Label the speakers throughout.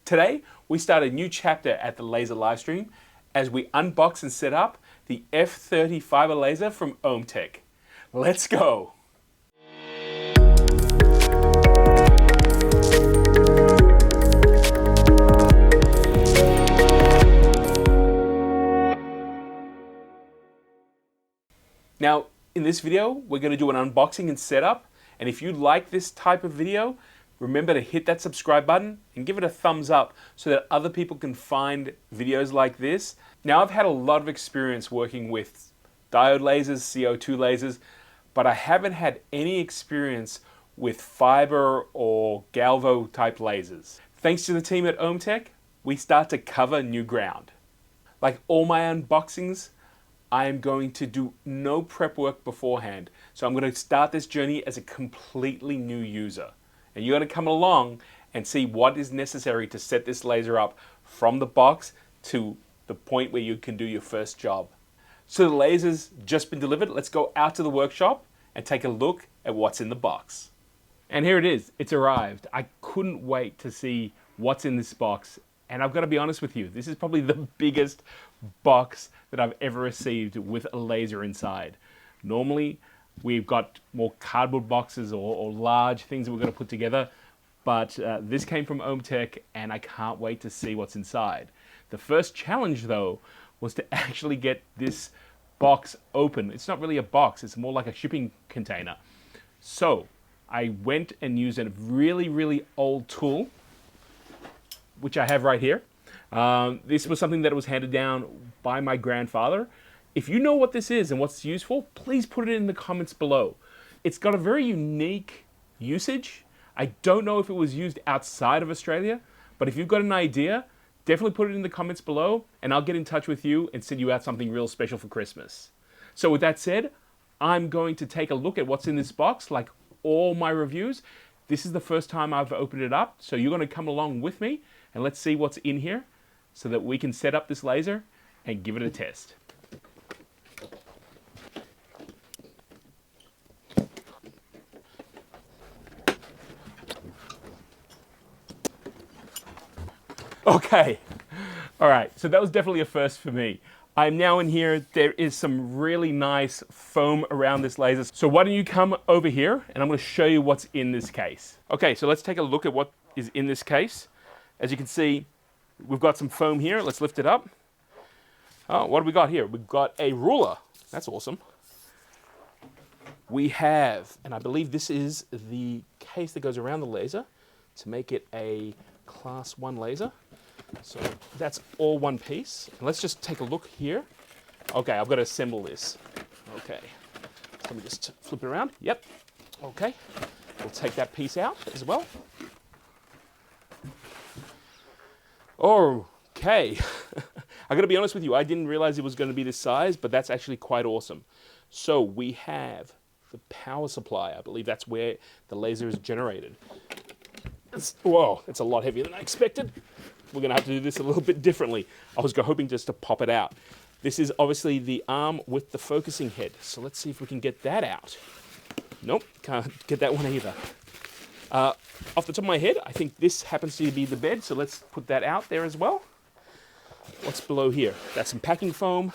Speaker 1: Today, we start a new chapter at the Laser Livestream as we unbox and set up the F-30 Fibre Laser from Omtech. Let's go! Now, in this video, we're going to do an unboxing and setup, and if you like this type of video, remember to hit that subscribe button and give it a thumbs up so that other people can find videos like this. Now, I've had a lot of experience working with diode lasers, CO2 lasers, but I haven't had any experience with fiber or galvo type lasers. Thanks to the team at Omtech, we start to cover new ground. Like all my unboxings, I am going to do no prep work beforehand. So I'm going to start this journey as a completely new user. And you're going to come along and see what is necessary to set this laser up from the box to the point where you can do your first job. So the laser's just been delivered. Let's go out to the workshop and take a look at what's in the box. And here it is. It's arrived. I couldn't wait to see what's in this box. And I've got to be honest with you, this is probably the biggest box that I've ever received with a laser inside. Normally, we've got more cardboard boxes or large things that we're going to put together, but this came from Omtech, and I can't wait to see what's inside. The first challenge, though, was to actually get this box open. It's not really a box, it's more like a shipping container. So I went and used a really old tool, which I have right here. This was something that was handed down by my grandfather. If you know what this is and what's used for, please put it in the comments below. It's got a very unique usage. I don't know if it was used outside of Australia, but if you've got an idea, definitely put it in the comments below and I'll get in touch with you and send you out something real special for Christmas. So with that said, I'm going to take a look at what's in this box like all my reviews. This is the first time I've opened it up, so you're going to come along with me and let's see what's in here so that we can set up this laser and give it a test. Okay, all right, so that was definitely a first for me. I'm now in here. There is some really nice foam around this laser. So why don't you come over here and I'm going to show you what's in this case. Okay, so let's take a look at what is in this case. As you can see, we've got some foam here. Let's lift it up. Oh, what do we got here? We've got a ruler. That's awesome. We have, and I believe this is the case that goes around the laser to make it a Class 1 laser. So that's all one piece. And let's just take a look here. Okay, I've got to assemble this. Okay, let me just flip it around. Yep, okay. We'll take that piece out as well. Okay, I gotta be honest with you, I didn't realize it was gonna be this size, but that's actually quite awesome. So we have the power supply. I believe that's where the laser is generated. Whoa, it's a lot heavier than I expected. We're gonna have to do this a little bit differently. I was hoping just to pop it out. This is obviously the arm with the focusing head. So let's see if we can get that out. Nope, can't get that one either. Off the top of my head, I think this happens to be the bed, so let's put that out there as well. What's below here? That's some packing foam.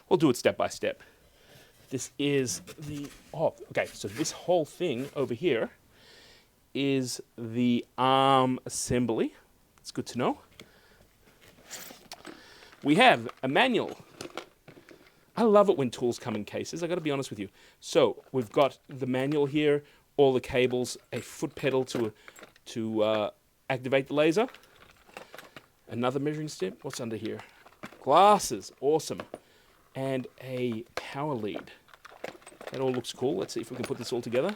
Speaker 1: We'll do it step by step. This is the, oh, okay, so this whole thing over here is the arm assembly. It's good to know. We have a manual. I love it when tools come in cases, I gotta be honest with you. So we've got the manual here, all the cables, a foot pedal to activate the laser. Another measuring stick. What's under here? Glasses. Awesome. And a power lead. That all looks cool. Let's see if we can put this all together.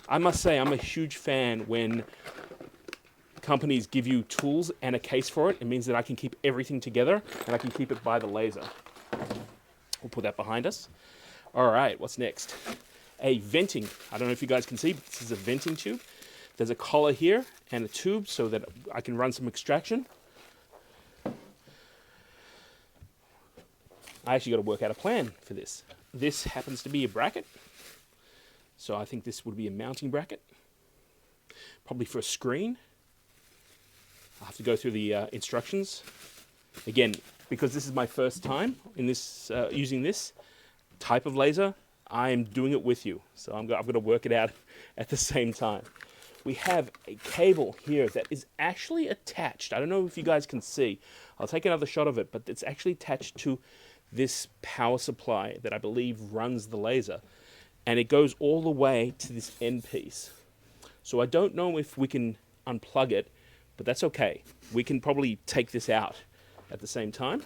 Speaker 1: I must say I'm a huge fan when companies give you tools and a case for it. It means that I can keep everything together and I can keep it by the laser. We'll put that behind us. All right, what's next? A venting. I don't know if you guys can see, but this is a venting tube. There's a collar here and a tube so that I can run some extraction. I actually got to work out a plan for this. This happens to be a bracket. So I think this would be a mounting bracket. Probably for a screen. I'll have to go through the instructions. Again, because this is my first time in this using this type of laser, I'm doing it with you. So I'm going to work it out at the same time. We have a cable here that is actually attached. I don't know if you guys can see. I'll take another shot of it, but it's actually attached to this power supply that I believe runs the laser. And it goes all the way to this end piece. So I don't know if we can unplug it, but that's okay. We can probably take this out at the same time.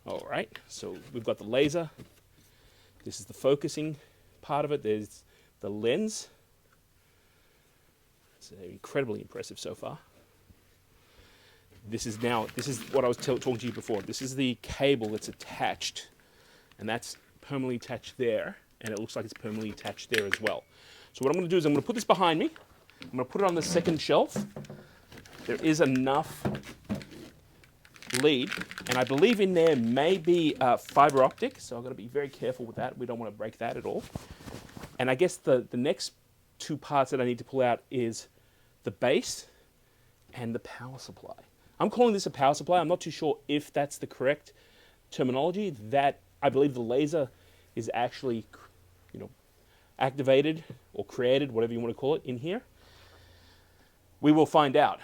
Speaker 1: All right, so we've got the laser. This is the focusing part of it. There's the lens. It's incredibly impressive so far. This is what I was talking to you before. This is the cable that's attached, and that's permanently attached there, and it looks like it's permanently attached there as well. So what I'm going to do is I'm going to put this behind me. I'm going to put it on the second shelf. There is enough lead, and I believe in there may be fiber optic, so I've got to be very careful with that. We don't want to break that at all. And I guess the next two parts that I need to pull out is the base and the power supply. I'm calling this a power supply. I'm not too sure if that's the correct terminology. That I believe the laser is actually, activated or created, whatever you want to call it, in here. We will find out.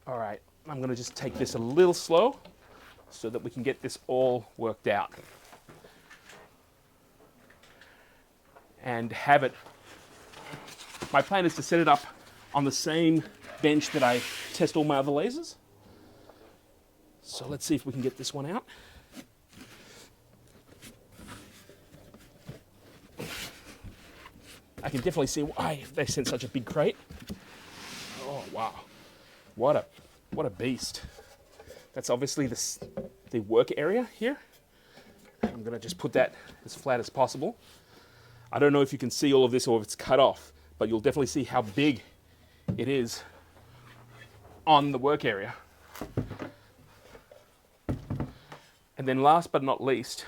Speaker 1: All right, I'm going to just take this a little slow so that we can get this all worked out and have it. My plan is to set it up on the same bench that I test all my other lasers. So let's see if we can get this one out. I can definitely see why they sent such a big crate. Oh wow, what a beast! That's obviously the work area here. I'm gonna just put that as flat as possible. I don't know if you can see all of this or if it's cut off, but you'll definitely see how big it is on the work area. And then last but not least,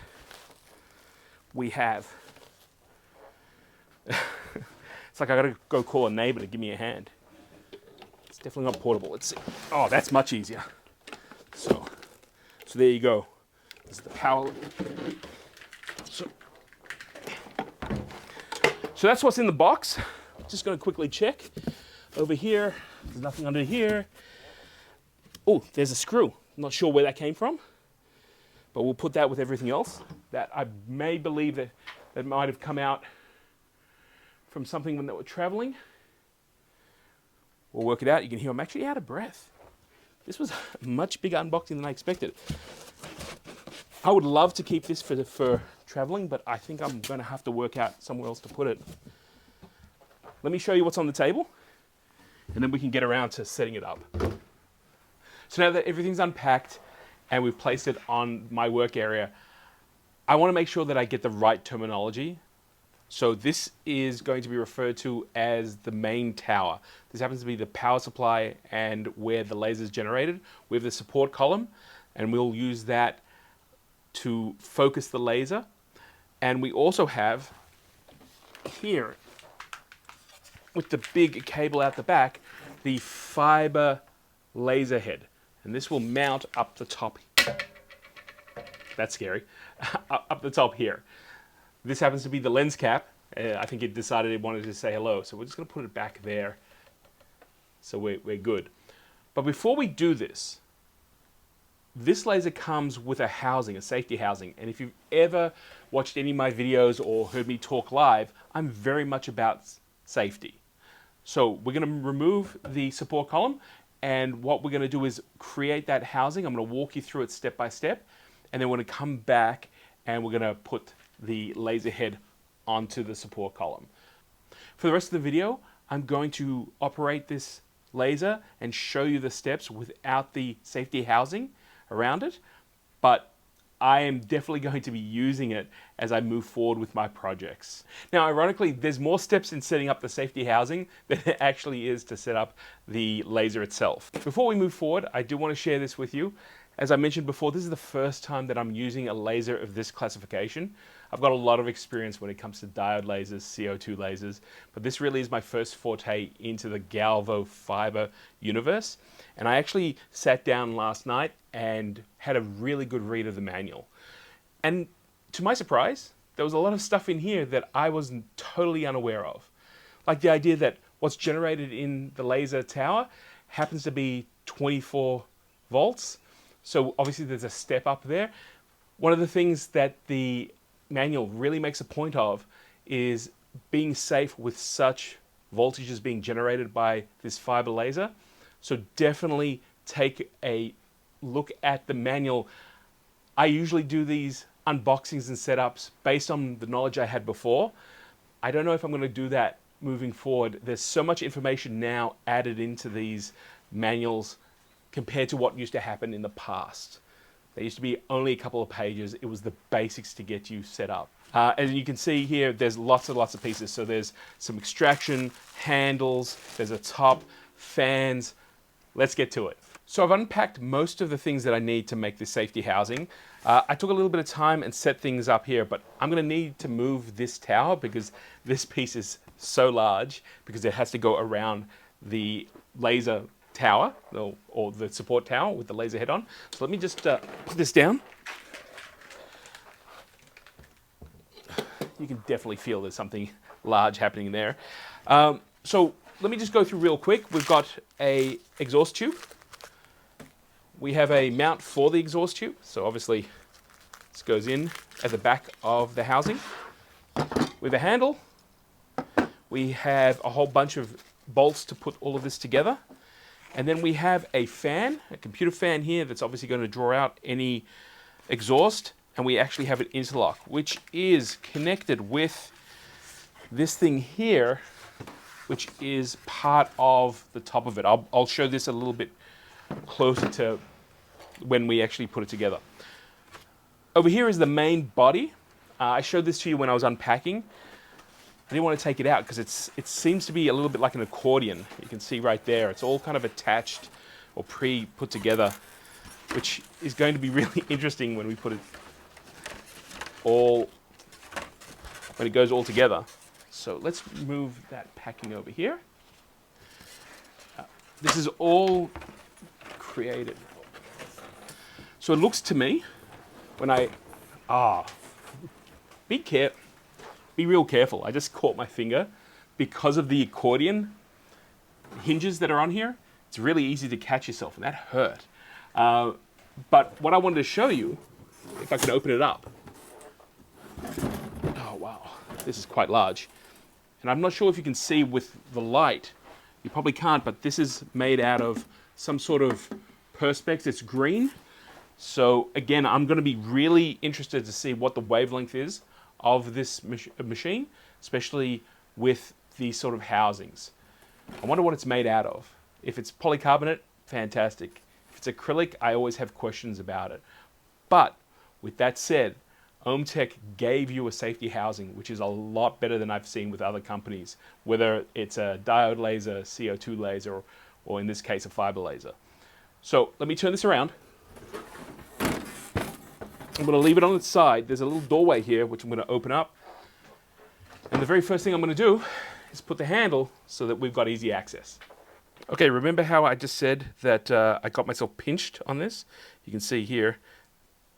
Speaker 1: we have, it's like I gotta go call a neighbor to give me a hand. It's definitely not portable. Let's see. Oh, that's much easier. So there you go. This is the power. So that's what's in the box. Just gonna quickly check. Over here, there's nothing under here. Oh, there's a screw. I'm not sure where that came from, but we'll put that with everything else. That I may believe that might have come out from something when they were traveling. We'll work it out. You can hear I'm actually out of breath. This was a much bigger unboxing than I expected. I would love to keep this for traveling, but I think I'm going to have to work out somewhere else to put it. Let me show you what's on the table, and then we can get around to setting it up. So now that everything's unpacked and we've placed it on my work area, I want to make sure that I get the right terminology. So this is going to be referred to as the main tower. This happens to be the power supply and where the laser is generated. We have the support column, and we'll use that to focus the laser. And we also have here, with the big cable out the back, the fiber laser head. And this will mount up the top. That's scary. Up the top here. This happens to be the lens cap. I think it decided it wanted to say hello. So we're just going to put it back there. So we're good. But before we do this, this laser comes with a housing, a safety housing. And if you've ever watched any of my videos or heard me talk live, I'm very much about safety. So we're going to remove the support column, and what we're going to do is create that housing. I'm going to walk you through it step by step, and then we're going to come back and we're going to put the laser head onto the support column. For the rest of the video, I'm going to operate this laser and show you the steps without the safety housing around it, but I am definitely going to be using it as I move forward with my projects. Now, ironically, there's more steps in setting up the safety housing than there actually is to set up the laser itself. Before we move forward, I do want to share this with you. As I mentioned before, this is the first time that I'm using a laser of this classification. I've got a lot of experience when it comes to diode lasers, CO2 lasers, but this really is my first forte into the galvo fiber universe. And I actually sat down last night and had a really good read of the manual. And to my surprise, there was a lot of stuff in here that I was totally unaware of. Like the idea that what's generated in the laser tower happens to be 24 volts. So obviously there's a step up there. One of the things that the manual really makes a point of is being safe with such voltages being generated by this fiber laser. So definitely take a look at the manual. I usually do these unboxings and setups based on the knowledge I had before. I don't know if I'm going to do that moving forward. There's so much information now added into these manuals compared to what used to happen in the past. There used to be only a couple of pages. It was the basics to get you set up. As you can see here, there's lots and lots of pieces. So there's some extraction, handles, there's a top, fans. Let's get to it. So I've unpacked most of the things that I need to make this safety housing. I took a little bit of time and set things up here, but I'm going to need to move this tower because this piece is so large because it has to go around the laser tower or the support tower with the laser head on. So let me just put this down. You can definitely feel there's something large happening there. So let me just go through real quick. We've got a exhaust tube. We have a mount for the exhaust tube. So obviously this goes in at the back of the housing. With a handle, we have a whole bunch of bolts to put all of this together. And then we have a fan, a computer fan here that's obviously going to draw out any exhaust. And we actually have an interlock, which is connected with this thing here, which is part of the top of it. I'll show this a little bit closer to when we actually put it together. Over here is the main body. I showed this to you when I was unpacking. I didn't want to take it out because it seems to be a little bit like an accordion. You can see right there. It's all kind of attached or pre-put together, which is going to be really interesting when we put it all, when it goes all together. So let's move that packing over here. This is all created. So it looks to me, when be real careful. I just caught my finger because of the accordion hinges that are on here. It's really easy to catch yourself, and that hurt. But what I wanted to show you, if I can open it up. Oh, wow. This is quite large. And I'm not sure if you can see with the light. You probably can't, but this is made out of some sort of perspex. It's green. So again, I'm going to be really interested to see what the wavelength is of this machine, especially with these sort of housings. I wonder what it's made out of. If it's polycarbonate, fantastic. If it's acrylic, I always have questions about it. But with that said, Omtech gave you a safety housing, which is a lot better than I've seen with other companies, whether it's a diode laser, CO2 laser, or in this case, a fiber laser. So let me turn this around. I'm going to leave it on its side. There's a little doorway here, which I'm going to open up. And the very first thing I'm going to do is put the handle so that we've got easy access. Okay, remember how I just said that I got myself pinched on this? You can see here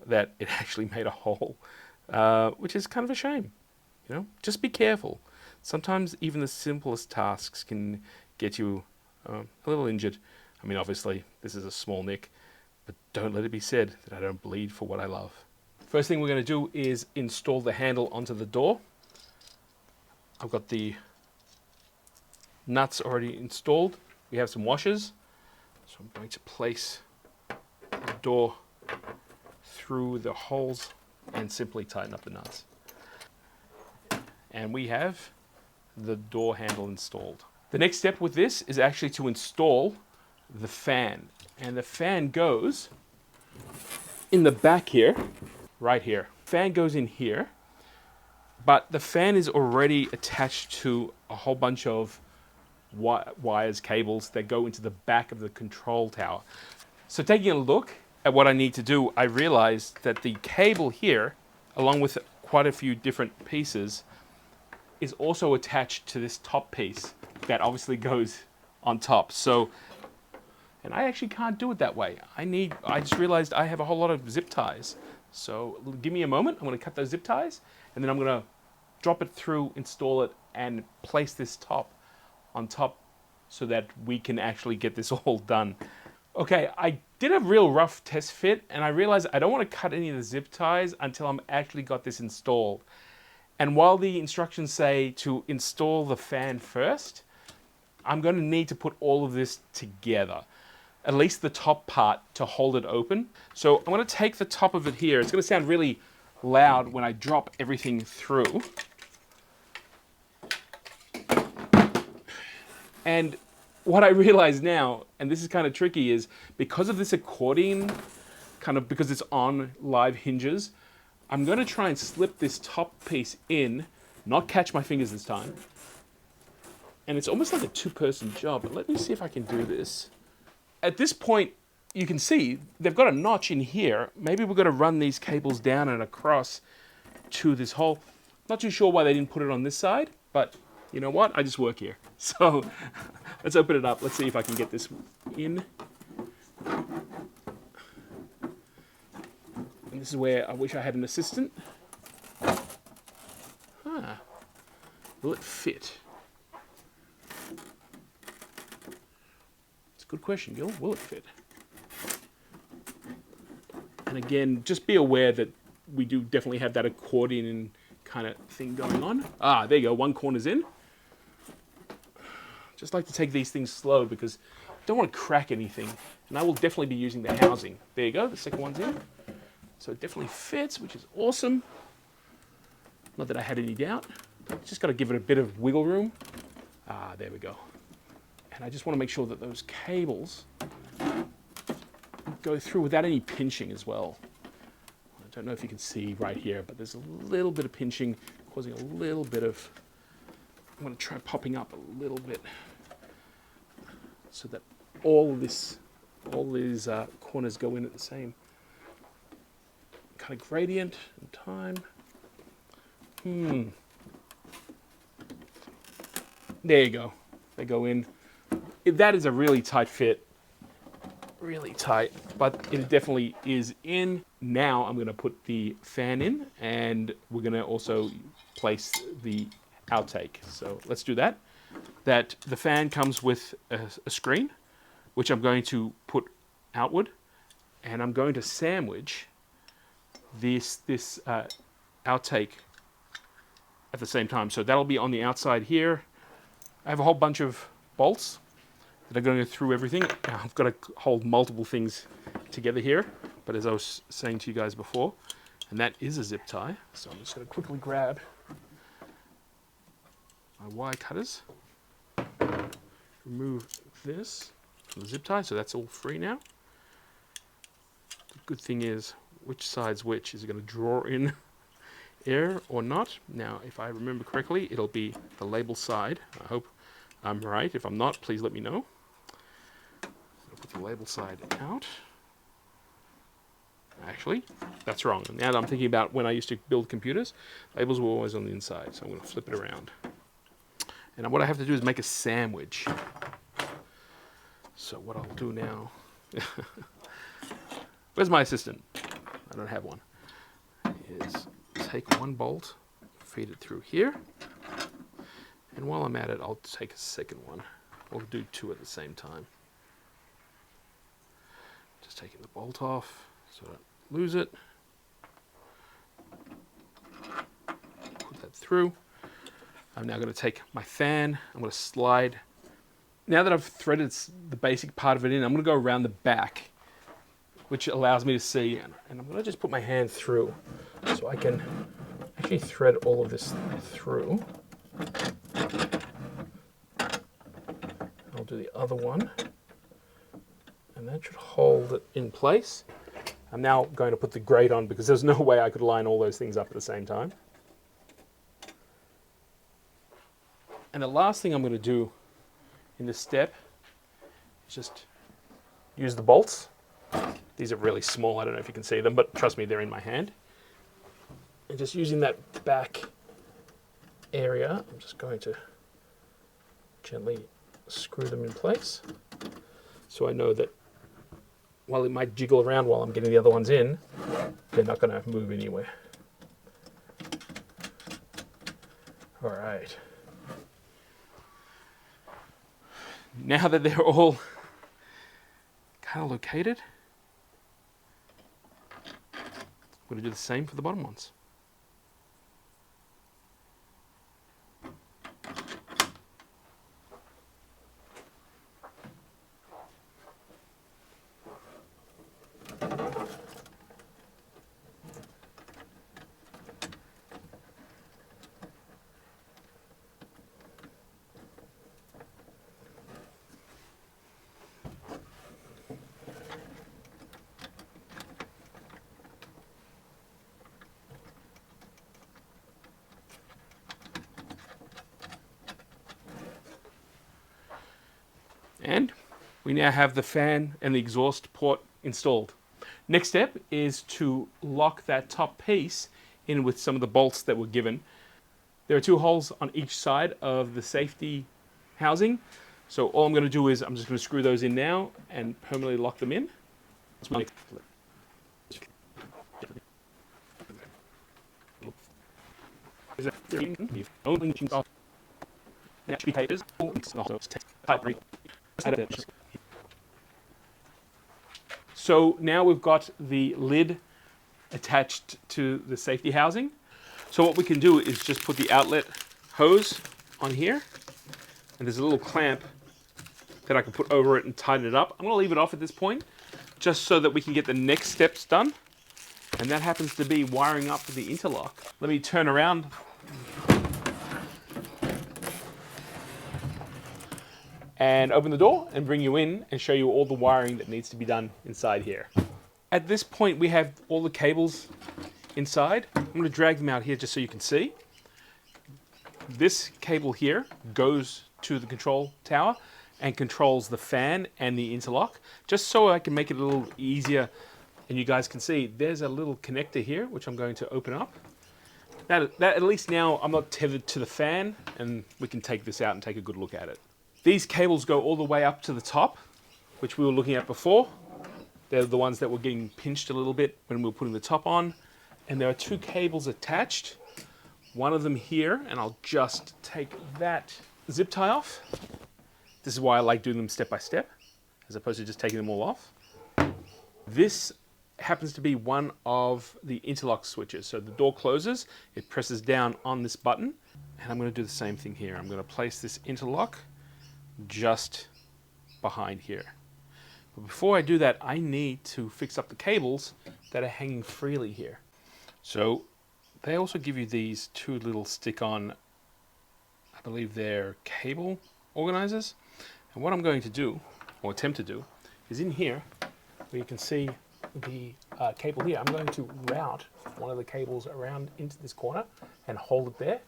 Speaker 1: that it actually made a hole, which is kind of a shame. You know, just be careful. Sometimes even the simplest tasks can get you a little injured. I mean, obviously, this is a small nick, but don't let it be said that I don't bleed for what I love. First thing we're going to do is install the handle onto the door. I've got the nuts already installed. We have some washers. So I'm going to place the door through the holes and simply tighten up the nuts. And we have the door handle installed. The next step with this is actually to install the fan. And the fan goes in the back here, right here. Fan goes in here, but the fan is already attached to a whole bunch of wires, cables that go into the back of the control tower. So taking a look, at what I need to do, I realized that the cable here, along with quite a few different pieces, is also attached to this top piece that obviously goes on top. So, and I actually can't do it that way. I just realized I have a whole lot of zip ties. So give me a moment. I'm going to cut those zip ties, and then I'm going to drop it through, install it, and place this top on top so that we can actually get this all done. Okay, I did a real rough test fit, and I realized I don't want to cut any of the zip ties until I'm actually got this installed. And while the instructions say to install the fan first, I'm going to need to put all of this together, at least the top part, to hold it open. So I'm going to take the top of it here. It's going to sound really loud when I drop everything through. And what I realize now, and this is kind of tricky, is because of this accordion, because it's on live hinges, I'm going to try and slip this top piece in, not catch my fingers this time. And it's almost like a two-person job, but let me see if I can do this. At this point, you can see they've got a notch in here. Maybe we're going to run these cables down and across to this hole. Not too sure why they didn't put it on this side, but you know what? I just work here. So let's open it up. Let's see if I can get this in. And this is where I wish I had an assistant. Will it fit? It's a good question, Gil. Will it fit? And again, just be aware that we do definitely have that accordion kind of thing going on. Ah, there you go. One corner's in. Just like to take these things slow because I don't want to crack anything. And I will definitely be using the housing. There you go. The second one's in. So it definitely fits, which is awesome. Not that I had any doubt. Just got to give it a bit of wiggle room. Ah, there we go. And I just want to make sure that those cables go through without any pinching as well. I don't know if you can see right here, but there's a little bit of pinching causing a little bit of... I'm going to try popping up a little bit so that all these corners go in at the same kind of gradient and time. There you go. They go in. That is a really tight fit. Really tight, but it definitely is in. Now I'm going to put the fan in, and we're going to also place the outtake. So let's do that. The fan comes with a screen, which I'm going to put outward, and I'm going to sandwich this outtake at the same time. So that'll be on the outside here. I have a whole bunch of bolts that are going to go through everything. Now, I've got to hold multiple things together here, but as I was saying to you guys before, and that is a zip tie. So I'm just going to quickly grab my wire cutters, remove this from the zip tie, so that's all free now. The good thing is, which side's which? Is it going to draw in air or not? Now, if I remember correctly, it'll be the label side. I hope I'm right. If I'm not, please let me know. I'll put the label side out. Actually, that's wrong. Now that I'm thinking about when I used to build computers, labels were always on the inside, so I'm going to flip it around. And what I have to do is make a sandwich. So what I'll do now... Where's my assistant? I don't have one. Is take one bolt, feed it through here, and while I'm at it, I'll take a second one. I'll do two at the same time. Just taking the bolt off so I don't lose it. Put that through. I'm now going to take my fan. I'm going to slide. Now that I've threaded the basic part of it in, I'm going to go around the back, which allows me to see, and I'm going to just put my hand through so I can actually thread all of this through. I'll do the other one, and that should hold it in place. I'm now going to put the grate on because there's no way I could line all those things up at the same time. And the last thing I'm going to do in this step is just use the bolts These are really small, I don't know if you can see them, but trust me, they're in my hand. And just using that back area, I'm just going to gently screw them in place. So I know that while it might jiggle around while I'm getting the other ones in, they're not going to move anywhere. All right. Now that they're all kind of located, I'm going to do the same for the bottom ones. And we now have the fan and the exhaust port installed. Next step is to lock that top piece in with some of the bolts that were given. There are 2 holes on each side of the safety housing. So all I'm going to do is I'm just going to screw those in now and permanently lock them in. So now we've got the lid attached to the safety housing. So what we can do is just put the outlet hose on here, and there's a little clamp that I can put over it and tighten it up. I'm going to leave it off at this point just so that we can get the next steps done, and that happens to be wiring up the interlock. Let me turn around. And open the door and bring you in and show you all the wiring that needs to be done inside here. At this point, we have all the cables inside. I'm going to drag them out here just so you can see. This cable here goes to the control tower and controls the fan and the interlock. Just so I can make it a little easier and you guys can see, there's a little connector here, which I'm going to open up. That at least now I'm not tethered to the fan, and we can take this out and take a good look at it. These cables go all the way up to the top, which we were looking at before. They're the ones that were getting pinched a little bit when we were putting the top on. And there are 2 cables attached. One of them here, and I'll just take that zip tie off. This is why I like doing them step by step, as opposed to just taking them all off. This happens to be one of the interlock switches. So the door closes, it presses down on this button, and I'm going to do the same thing here. I'm going to place this interlock just behind here. But before I do that, I need to fix up the cables that are hanging freely here. So they also give you these 2 little stick-on, I believe they're cable organizers. And what I'm going to do, or attempt to do, is in here, where you can see the cable here, I'm going to route one of the cables around into this corner and hold it there,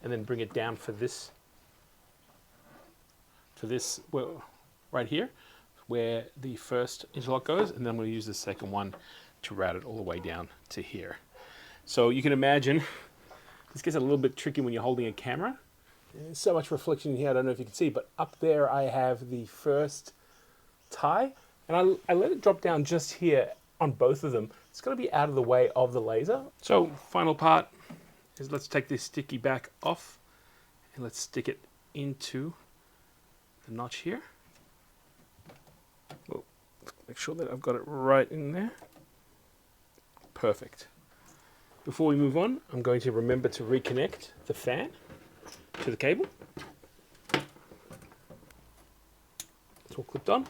Speaker 1: and then bring it down for this well, right here, where the first interlock goes, and then I'm going to use the second one to route it all the way down to here. So you can imagine, this gets a little bit tricky when you're holding a camera. There's so much reflection in here, I don't know if you can see, but up there I have the first tie, and I let it drop down just here on both of them. It's going to be out of the way of the laser. So final part is, let's take this sticky back off, and let's stick it into the notch here. Well, make sure that I've got it right in there. Perfect. Before we move on, I'm going to remember to reconnect the fan to the cable. It's all clipped on.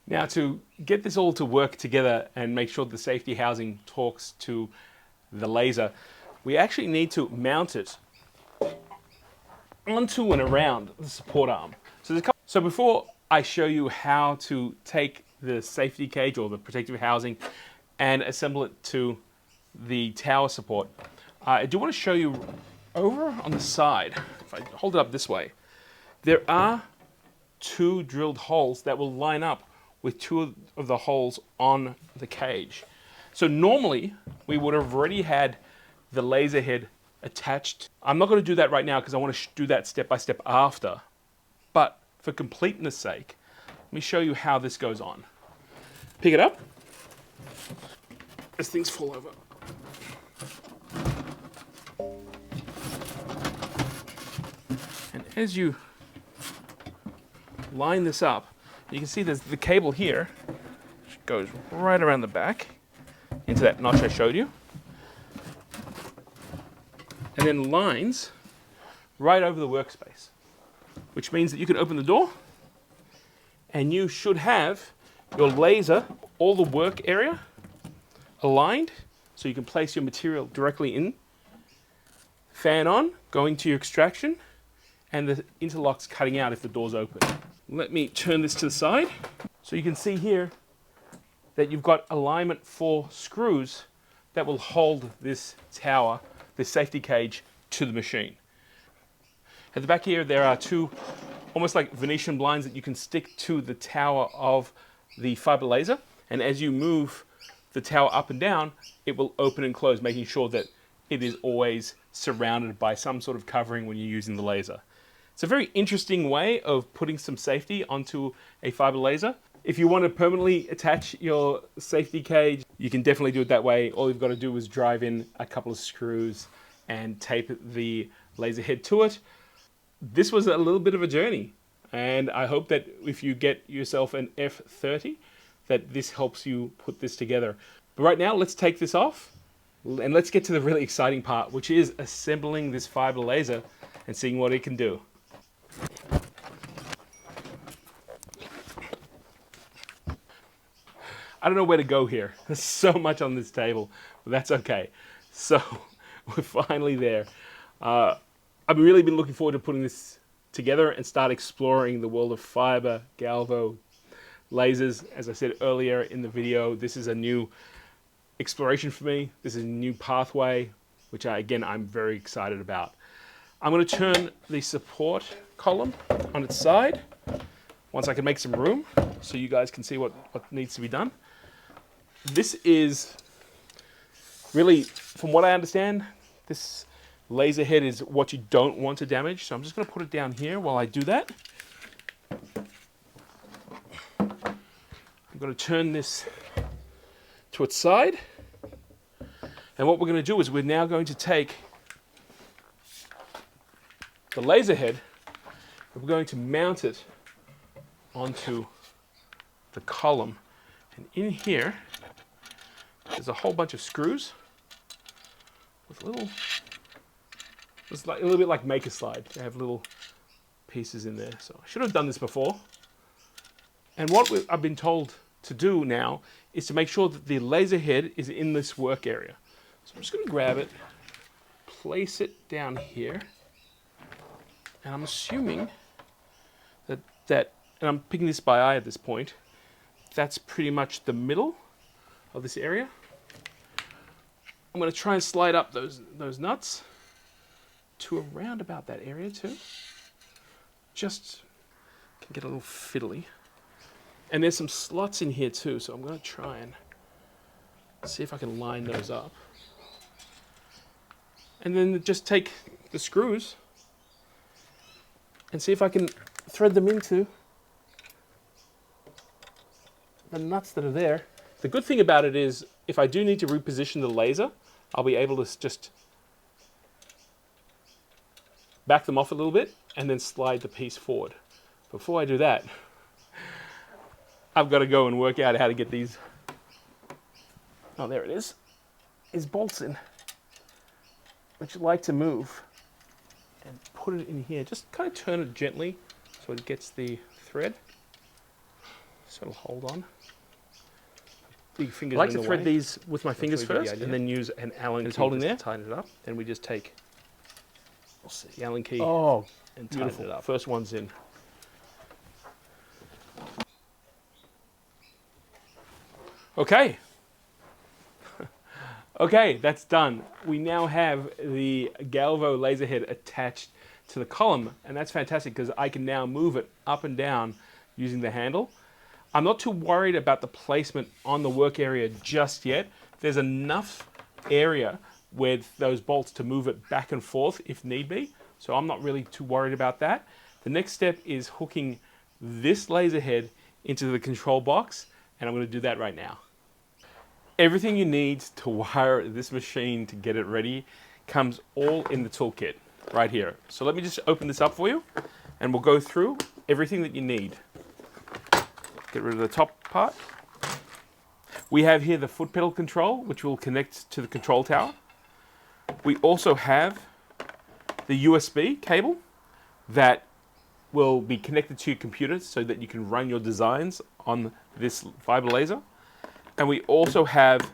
Speaker 1: Now, to get this all to work together and make sure the safety housing talks to the laser, we actually need to mount it onto and around the support arm. So before I show you how to take the safety cage or the protective housing and assemble it to the tower support, I do want to show you over on the side. If I hold it up this way, there are 2 drilled holes that will line up with two of the holes on the cage. So normally we would have already had the laser head attached. I'm not going to do that right now because I want to do that step by step after. But for completeness sake, let me show you how this goes on. Pick it up as things fall over. And as you line this up, you can see there's the cable here, which goes right around the back into that notch I showed you. And then lines right over the workspace, which means that you can open the door and you should have your laser, all the work area aligned so you can place your material directly in. Fan on, going to your extraction, and the interlock's cutting out if the door's open. Let me turn this to the side. So you can see here that you've got alignment for screws that will hold this tower, this safety cage, to the machine. At the back here, there are two almost like Venetian blinds that you can stick to the tower of the FiberLaser. And as you move the tower up and down, it will open and close, making sure that it is always surrounded by some sort of covering when you're using the laser. It's a very interesting way of putting some safety onto a FiberLaser. If you want to permanently attach your safety cage, you can definitely do it that way. All you've got to do is drive in a couple of screws and tape the laser head to it. This was a little bit of a journey, and I hope that if you get yourself an F-30, that this helps you put this together. But right now, let's take this off, and let's get to the really exciting part, which is assembling this FiberLaser and seeing what it can do. I don't know where to go here. There's so much on this table, but that's okay. So we're finally there. I've really been looking forward to putting this together and start exploring the world of fiber, galvo, lasers. As I said earlier in the video, this is a new exploration for me. This is a new pathway, which I'm very excited about. I'm going to turn the support column on its side once I can make some room so you guys can see what needs to be done. This is really, from what I understand, this laser head is what you don't want to damage. So I'm just going to put it down here while I do that. I'm going to turn this to its side. And what we're going to do is we're now going to take the laser head and we're going to mount it onto the column. And in here, there's a whole bunch of screws with it's like a little bit like Make a Slide. They have little pieces in there. So I should have done this before. And what I've been told to do now is to make sure that the laser head is in this work area. So I'm just going to grab it, place it down here, and I'm assuming that, and I'm picking this by eye at this point, that's pretty much the middle of this area. I'm going to try and slide up those nuts to around about that area too. Just can get a little fiddly. And there's some slots in here too, so I'm going to try and see if I can line those up. And then just take the screws and see if I can thread them into the nuts that are there. The good thing about it is if I do need to reposition the laser, I'll be able to just back them off a little bit and then slide the piece forward. Before I do that, I've got to go and work out how to get these, oh there it is, these bolts in, which I like to move and put it in here. Just kind of turn it gently so it gets the thread, so it'll hold on. Big fingers. I like to thread these with my fingers first and then use an Allen key holding there to tighten it up. Then we just take the Allen key and tighten it up. First one's in. Okay. Okay, that's done. We now have the Galvo laser head attached to the column, and that's fantastic because I can now move it up and down using the handle. I'm not too worried about the placement on the work area just yet. There's enough area with those bolts to move it back and forth if need be. So I'm not really too worried about that. The next step is hooking this laser head into the control box, and I'm going to do that right now. Everything you need to wire this machine to get it ready comes all in the toolkit right here. So let me just open this up for you, and we'll go through everything that you need. Get rid of the top part. We have here the foot pedal control, which will connect to the control tower. We also have the USB cable that will be connected to your computer so that you can run your designs on this fiber laser. And we also have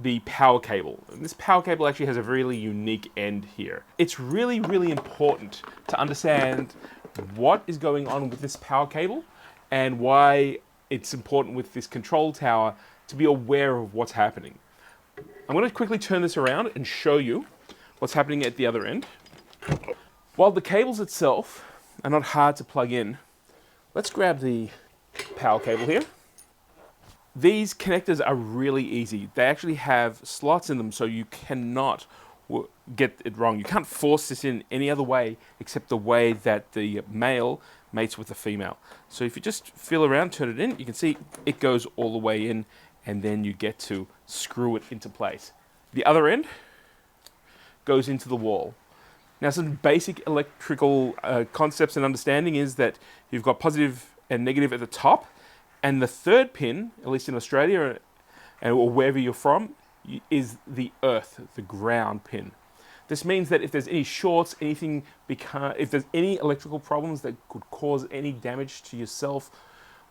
Speaker 1: the power cable. And this power cable actually has a really unique end here. It's really, really important to understand what is going on with this power cable and why it's important with this control tower to be aware of what's happening. I'm going to quickly turn this around and show you what's happening at the other end. While the cables itself are not hard to plug in, let's grab the power cable here. These connectors are really easy. They actually have slots in them so you cannot get it wrong. You can't force this in any other way except the way that the male mates with the female. So if you just feel around, turn it in, you can see it goes all the way in, and then you get to screw it into place. The other end goes into the wall. Now, some basic electrical concepts and understanding is that you've got positive and negative at the top, and the third pin, at least in Australia or wherever you're from, is the earth, the ground pin. This means that if there's any shorts, if there's any electrical problems that could cause any damage to yourself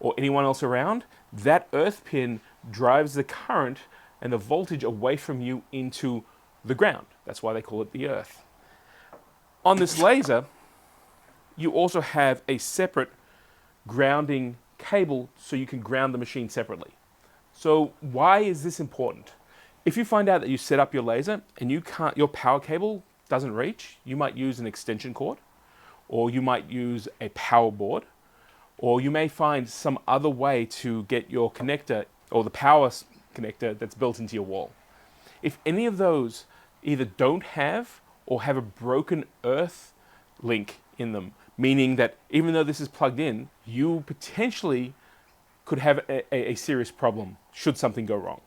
Speaker 1: or anyone else around, that earth pin drives the current and the voltage away from you into the ground. That's why they call it the earth. On this laser, you also have a separate grounding cable so you can ground the machine separately. So why is this important? If you find out that you set up your laser and your power cable doesn't reach, you might use an extension cord, or you might use a power board, or you may find some other way to get your connector or the power connector that's built into your wall. If any of those either don't have or have a broken earth link in them, meaning that even though this is plugged in, you potentially could have a serious problem should something go wrong.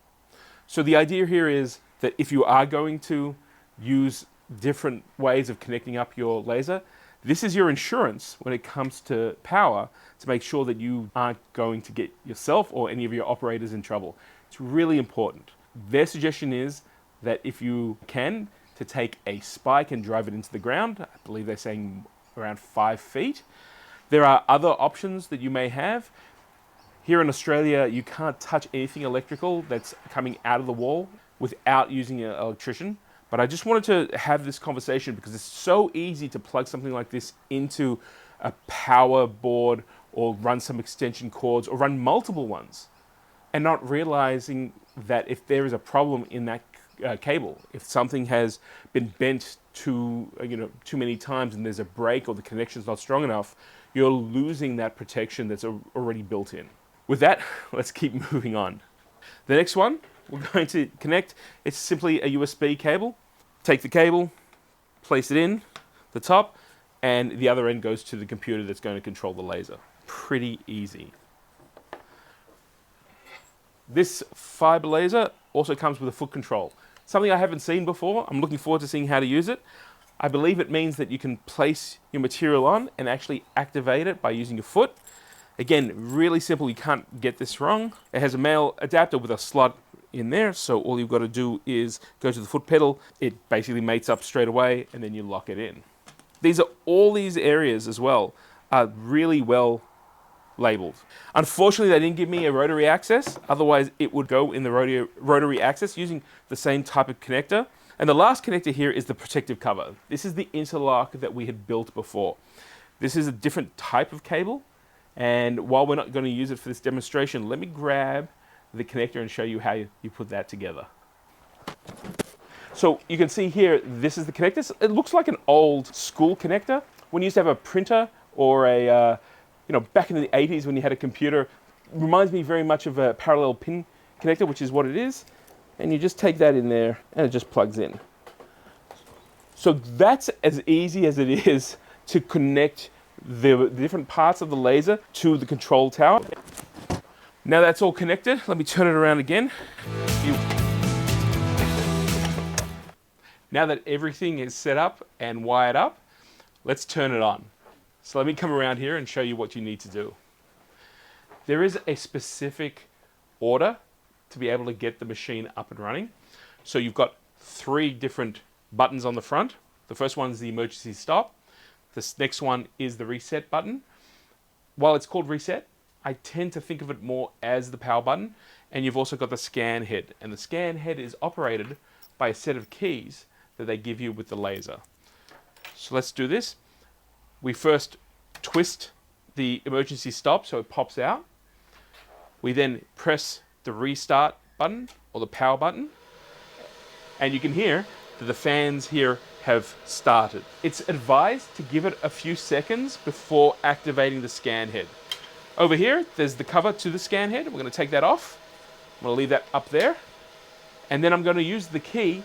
Speaker 1: So the idea here is that if you are going to use different ways of connecting up your laser, this is your insurance when it comes to power to make sure that you aren't going to get yourself or any of your operators in trouble. It's really important. Their suggestion is that if you can, to take a spike and drive it into the ground. I believe they're saying around 5 feet. There are other options that you may have. Here in Australia, you can't touch anything electrical that's coming out of the wall without using an electrician. But I just wanted to have this conversation because it's so easy to plug something like this into a power board or run some extension cords or run multiple ones and not realizing that if there is a problem in that cable, if something has been bent too many times and there's a break or the connection's not strong enough, you're losing that protection that's already built in. With that, let's keep moving on. The next one we're going to connect, it's simply a USB cable. Take the cable, place it in the top, and the other end goes to the computer that's going to control the laser. Pretty easy. This fiber laser also comes with a foot control. Something I haven't seen before. I'm looking forward to seeing how to use it. I believe it means that you can place your material on and actually activate it by using your foot. Again, really simple, you can't get this wrong. It has a male adapter with a slot in there, so all you've got to do is go to the foot pedal, it basically mates up straight away, and then you lock it in. All these areas as well are really well labeled. Unfortunately, they didn't give me a rotary access, otherwise it would go in the rotary access using the same type of connector. And the last connector here is the protective cover. This is the interlock that we had built before. This is a different type of cable, and while we're not going to use it for this demonstration, let me grab the connector and show you how you put that together. So you can see here, this is the connector. It looks like an old school connector. When you used to have a printer or a, back in the 80s when you had a computer, reminds me very much of a parallel pin connector, which is what it is. And you just take that in there and it just plugs in. So that's as easy as it is to connect the different parts of the laser to the control tower. Now that's all connected, let me turn it around again. Now that everything is set up and wired up, let's turn it on. So let me come around here and show you what you need to do. There is a specific order to be able to get the machine up and running. So you've got 3 different buttons on the front. The first one is the emergency stop. This next one is the reset button. While it's called reset, I tend to think of it more as the power button. And you've also got the scan head. And the scan head is operated by a set of keys that they give you with the laser. So let's do this. We first twist the emergency stop so it pops out. We then press the restart button or the power button. And you can hear that the fans here have started. It's advised to give it a few seconds before activating the scan head. Over here, there's the cover to the scan head. We're going to take that off. I'm going to leave that up there. And then I'm going to use the key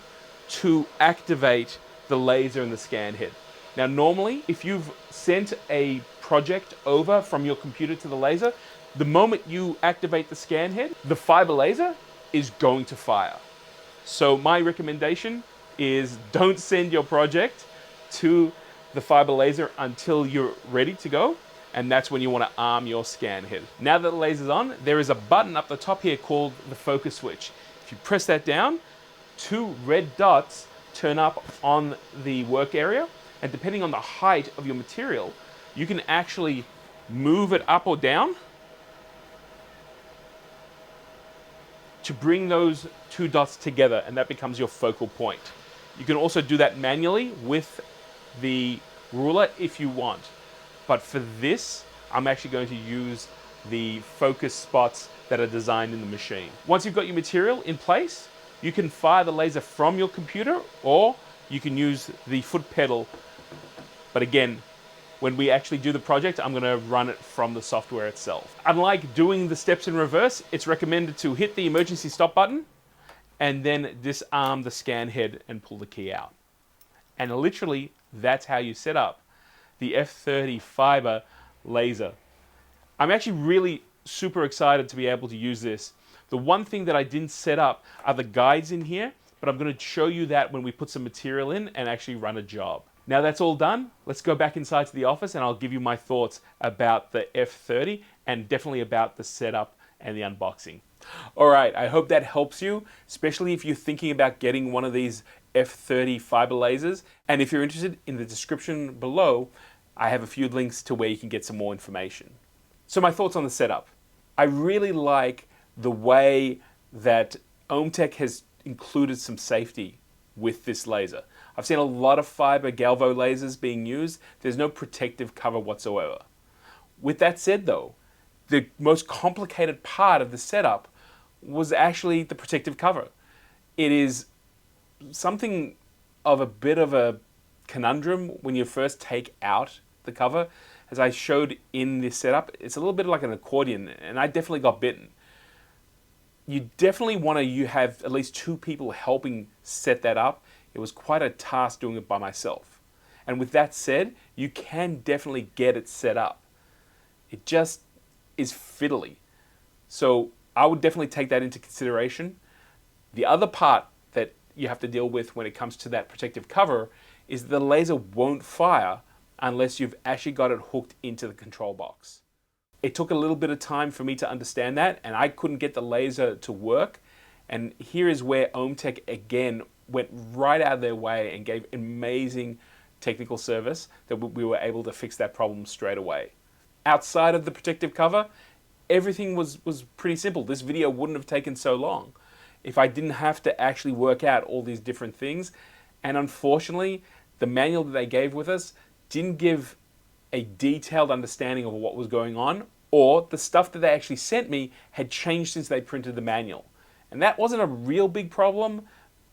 Speaker 1: to activate the laser and the scan head. Now, normally, if you've sent a project over from your computer to the laser, the moment you activate the scan head, the FiberLaser is going to fire. So my recommendation is don't send your project to the FiberLaser until you're ready to go. And that's when you want to arm your scan head. Now that the laser's on, there is a button up the top here called the focus switch. If you press that down, 2 red dots turn up on the work area. And depending on the height of your material, you can actually move it up or down to bring those 2 dots together, and that becomes your focal point. You can also do that manually with the ruler if you want. But for this, I'm actually going to use the focus spots that are designed in the machine. Once you've got your material in place, you can fire the laser from your computer, or you can use the foot pedal. But again, when we actually do the project, I'm going to run it from the software itself. Unlike doing the steps in reverse, it's recommended to hit the emergency stop button and then disarm the scan head and pull the key out. And literally, that's how you set up the F-30 Fibre Laser. I'm actually really super excited to be able to use this. The one thing that I didn't set up are the guides in here, but I'm going to show you that when we put some material in and actually run a job. Now that's all done, let's go back inside to the office and I'll give you my thoughts about the F-30 and definitely about the setup and the unboxing. All right, I hope that helps you, especially if you're thinking about getting one of these F-30 Fibre Lasers. And if you're interested, in the description below, I have a few links to where you can get some more information. So my thoughts on the setup. I really like the way that Omtech has included some safety with this laser. I've seen a lot of fiber galvo lasers being used. There's no protective cover whatsoever. With that said though, the most complicated part of the setup was actually the protective cover. It is something of a bit of a conundrum when you first take out the cover. As I showed in this setup, it's a little bit like an accordion, and I definitely got bitten. You definitely want to have at least 2 people helping set that up. It was quite a task doing it by myself. And with that said, you can definitely get it set up. It just is fiddly. So I would definitely take that into consideration. The other part that you have to deal with when it comes to that protective cover is the laser won't fire unless you've actually got it hooked into the control box. It took a little bit of time for me to understand that, and I couldn't get the laser to work. And here is where Omtech again went right out of their way and gave amazing technical service that we were able to fix that problem straight away. Outside of the protective cover, everything was pretty simple. This video wouldn't have taken so long if I didn't have to actually work out all these different things. And unfortunately, the manual that they gave with us didn't give a detailed understanding of what was going on, or the stuff that they actually sent me had changed since they printed the manual. And that wasn't a real big problem,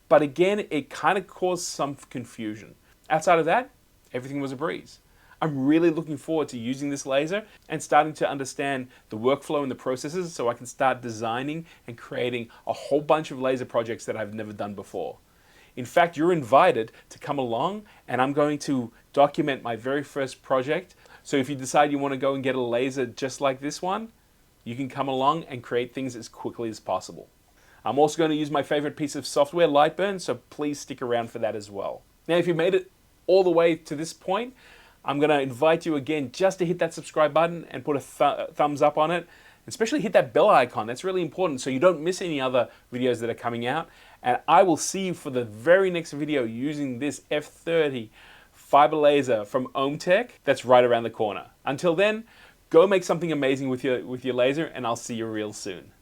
Speaker 1: but again, it kind of caused some confusion. Outside of that, everything was a breeze. I'm really looking forward to using this laser and starting to understand the workflow and the processes so I can start designing and creating a whole bunch of laser projects that I've never done before. In fact, you're invited to come along, and I'm going to document my very first project. So if you decide you want to go and get a laser just like this one, you can come along and create things as quickly as possible. I'm also going to use my favorite piece of software, Lightburn, so please stick around for that as well. Now, if you made it all the way to this point, I'm going to invite you again just to hit that subscribe button and put a thumbs up on it. Especially hit that bell icon. That's really important so you don't miss any other videos that are coming out. And I will see you for the very next video using this F-30 Fibre Laser from Omtech that's right around the corner. Until then, go make something amazing with your laser, and I'll see you real soon.